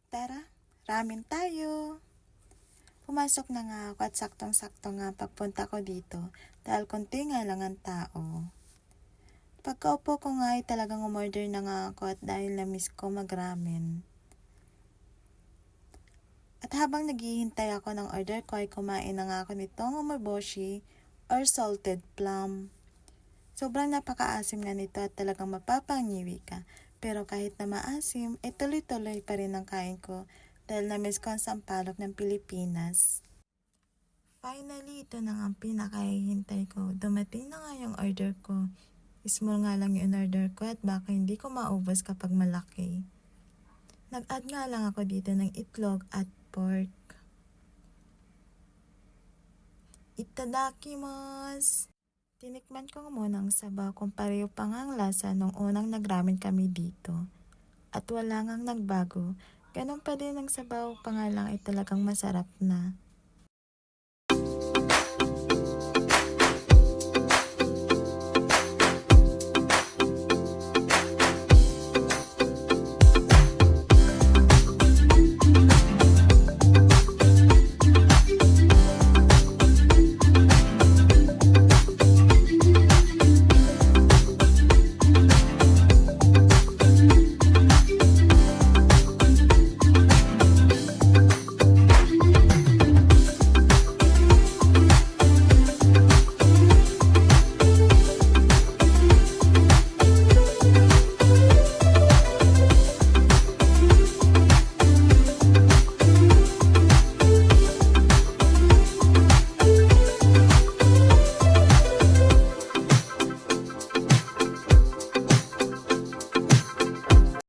Tara, ramen tayo. Pumasok na nga ako at saktong-sakto nga pagpunta ko dito dahil konti nga lang ang tao. Pagkaupo ko nga ay talagang umorder na nga ako at dahil na-miss ko mag-ramen. At habang naghihintay ako ng order ko ay kumain na nga ako nitong umeboshi or salted plum. Sobrang napakaasim nga nito at talagang mapapangiwi ka. Pero kahit na maasim, ay tuloy-tuloy pa rin ang kain ko dahil na-miss ko ang sampalok ng Pilipinas. Finally, ito na nga ang pinakahihintay ko. Dumating na nga yung order ko. Small nga lang yung order ko at baka hindi ko maubos kapag malaki. Nag-add nga lang ako dito ng itlog at pork. Itadakimasu! Tinikman ko muna ang sabaw kung pareho pa nga ang lasa nung unang nagramen kami dito. At wala ngang nagbago. Ganun pa din ang sabaw pa nga lang ay talagang masarap na.